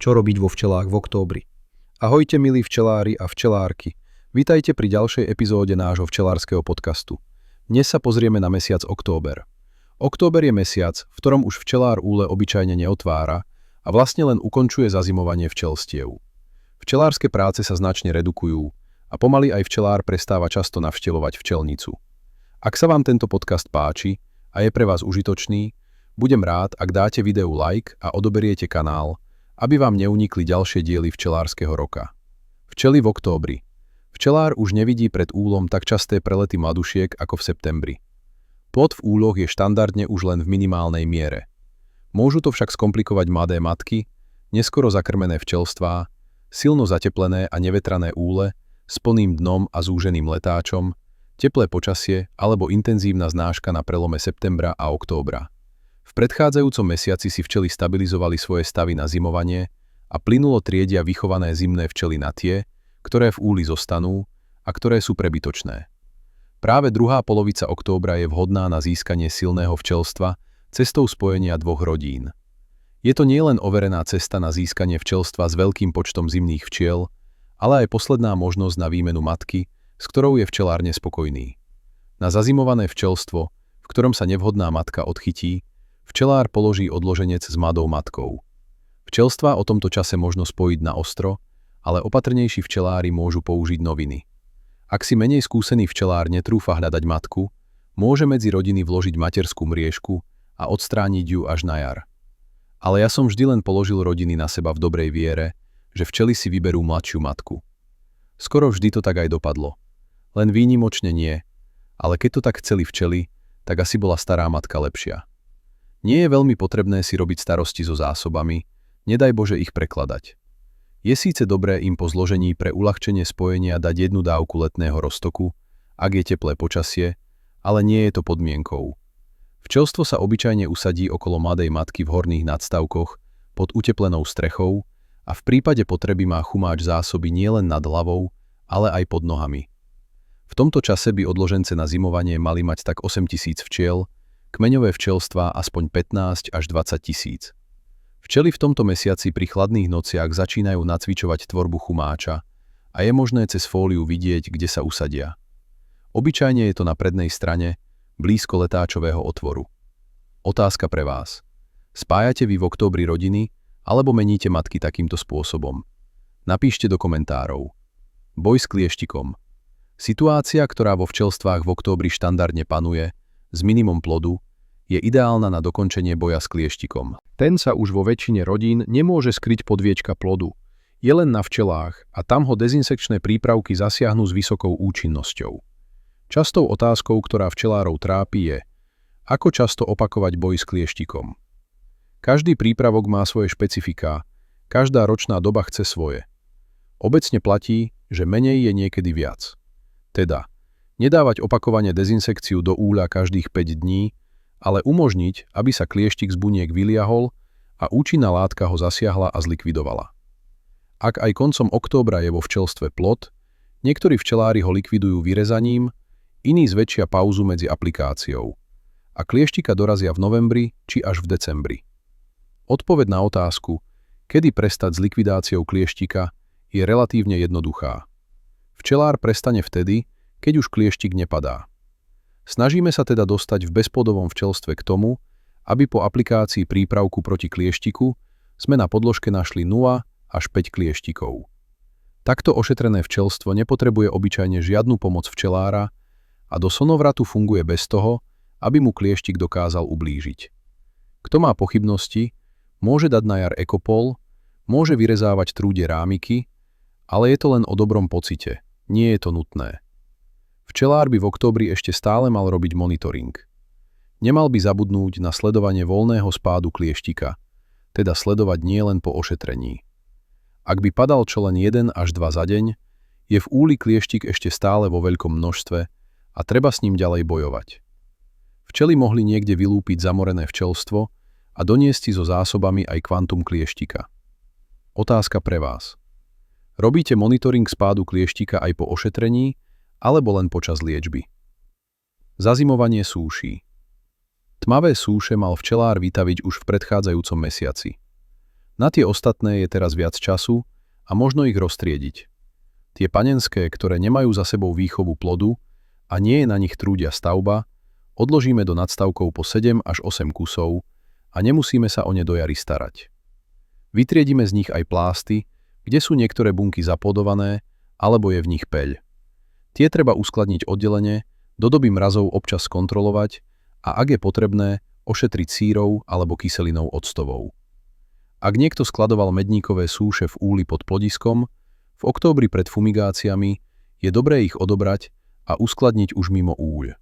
Čo robiť vo včelách v októbri? Ahojte milí včelári a včelárky. Vítajte pri ďalšej epizóde nášho včelárskeho podcastu. Dnes sa pozrieme na mesiac október. Október je mesiac, v ktorom už včelár úle obyčajne neotvára a vlastne len ukončuje zazimovanie včelstiev. Včelárske práce sa značne redukujú a pomaly aj včelár prestáva často navštevovať včelnicu. Ak sa vám tento podcast páči a je pre vás užitočný, budem rád, ak dáte videu like a odoberiete kanál, aby vám neunikli ďalšie diely včelárskeho roka. Včely v októbri. Včelár už nevidí pred úlom tak časté prelety mladušiek ako v septembri. Plod v úloch je štandardne už len v minimálnej miere. Môžu to však skomplikovať mladé matky, neskoro zakrmené včelstvá, silno zateplené a nevetrané úle s plným dnom a zúženým letáčom, teplé počasie alebo intenzívna znáška na prelome septembra a októbra. V predchádzajúcom mesiaci si včely stabilizovali svoje stavy na zimovanie a plynulo triedia vychované zimné včely na tie, ktoré v úli zostanú a ktoré sú prebytočné. Práve druhá polovica októbra je vhodná na získanie silného včelstva cestou spojenia dvoch rodín. Je to nielen overená cesta na získanie včelstva s veľkým počtom zimných včiel, ale aj posledná možnosť na výmenu matky, s ktorou je včelár nespokojný. Na zazimované včelstvo, v ktorom sa nevhodná matka odchytí, včelár položí odloženec s mladou matkou. Včelstvá o tomto čase možno spojiť na ostro, ale opatrnejší včelári môžu použiť noviny. Ak si menej skúsený včelár netrúfa hľadať matku, môže medzi rodiny vložiť materskú mriežku a odstrániť ju až na jar. Ale ja som vždy len položil rodiny na seba v dobrej viere, že včely si vyberú mladšiu matku. Skoro vždy to tak aj dopadlo. Len výnimočne nie, ale keď to tak chceli včely, tak asi bola stará matka lepšia. Nie je veľmi potrebné si robiť starosti so zásobami, nedaj Bože ich prekladať. Je síce dobré im po zložení pre uľahčenie spojenia dať jednu dávku letného roztoku, ak je teplé počasie, ale nie je to podmienkou. Včelstvo sa obyčajne usadí okolo mladej matky v horných nadstavkoch pod uteplenou strechou a v prípade potreby má chumáč zásoby nielen nad hlavou, ale aj pod nohami. V tomto čase by odložence na zimovanie mali mať tak 8 000 včiel, kmeňové včelstvá aspoň 15 až 20 000. Včely v tomto mesiaci pri chladných nociach začínajú nacvičovať tvorbu chumáča a je možné cez fóliu vidieť, kde sa usadia. Obyčajne je to na prednej strane, blízko letáčového otvoru. Otázka pre vás. Spájate vy v októbri rodiny, alebo meníte matky takýmto spôsobom? Napíšte do komentárov. Boj s klieštikom. Situácia, ktorá vo včelstvách v októbri štandardne panuje, s minimum plodu, je ideálna na dokončenie boja s klieštikom. Ten sa už vo väčšine rodín nemôže skryť pod viečka plodu. Je len na včelách a tam ho dezinsekčné prípravky zasiahnu s vysokou účinnosťou. Častou otázkou, ktorá včelárov trápi, je, ako často opakovať boj s klieštikom. Každý prípravok má svoje špecifiká, každá ročná doba chce svoje. Obecne platí, že menej je niekedy viac. Teda, nedávať opakovane dezinsekciu do úľa každých 5 dní, ale umožniť, aby sa klieštik z buniek vyliahol a účinná látka ho zasiahla a zlikvidovala. Ak aj koncom októbra je vo včelstve plod, niektorí včelári ho likvidujú vyrezaním, iní zväčšia pauzu medzi aplikáciou. A klieštika dorazia v novembri či až v decembri. Odpoveď na otázku, kedy prestať s likvidáciou klieštika, je relatívne jednoduchá. Včelár prestane vtedy, keď už klieštik nepadá. Snažíme sa teda dostať v bezplodovom včelstve k tomu, aby po aplikácii prípravku proti klieštiku sme na podložke našli 0 až 5 klieštikov. Takto ošetrené včelstvo nepotrebuje obyčajne žiadnu pomoc včelára a do sonovratu funguje bez toho, aby mu klieštik dokázal ublížiť. Kto má pochybnosti, môže dať na jar ekopol, môže vyrezávať trúde rámiky, ale je to len o dobrom pocite, nie je to nutné. Včelár by v októbri ešte stále mal robiť monitoring. Nemal by zabudnúť na sledovanie voľného spádu klieštika, teda sledovať nielen po ošetrení. Ak by padal čo len 1 až 2 za deň, je v úli klieštik ešte stále vo veľkom množstve a treba s ním ďalej bojovať. Včely mohli niekde vylúpiť zamorené včelstvo a doniesť si so zásobami aj kvantum klieštika. Otázka pre vás. Robíte monitoring spádu klieštika aj po ošetrení, alebo len počas liečby? Zazimovanie súší. Tmavé súše mal včelár vytaviť už v predchádzajúcom mesiaci. Na tie ostatné je teraz viac času a možno ich roztriediť. Tie panenské, ktoré nemajú za sebou výchovu plodu a nie je na nich trúdia stavba, odložíme do nadstavkov po 7 až 8 kusov a nemusíme sa o ne do jary starať. Vytriedime z nich aj plásty, kde sú niektoré bunky zapodované, alebo je v nich peľ. Tie treba uskladniť oddelene, do doby mrazov občas kontrolovať a ak je potrebné, ošetriť sírou alebo kyselinou octovou. Ak niekto skladoval medníkové súše v úli pod plodiskom, v októbri pred fumigáciami je dobré ich odobrať a uskladniť už mimo úľ.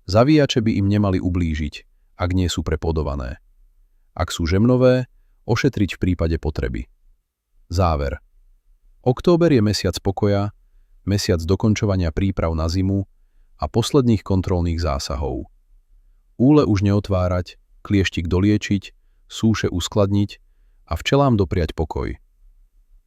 Zavíjače by im nemali ublížiť, ak nie sú prepodované. Ak sú žemnové, ošetriť v prípade potreby. Záver. Október je mesiac pokoja, mesiac dokončovania príprav na zimu a posledných kontrolných zásahov. Úle už neotvárať, klieštik doliečiť, súše uskladniť a včelám dopriať pokoj.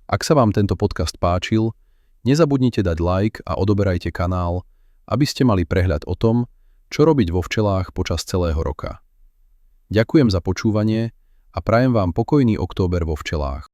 Ak sa vám tento podcast páčil, nezabudnite dať like a odoberajte kanál, aby ste mali prehľad o tom, čo robiť vo včelách počas celého roka. Ďakujem za počúvanie a prajem vám pokojný október vo včelách.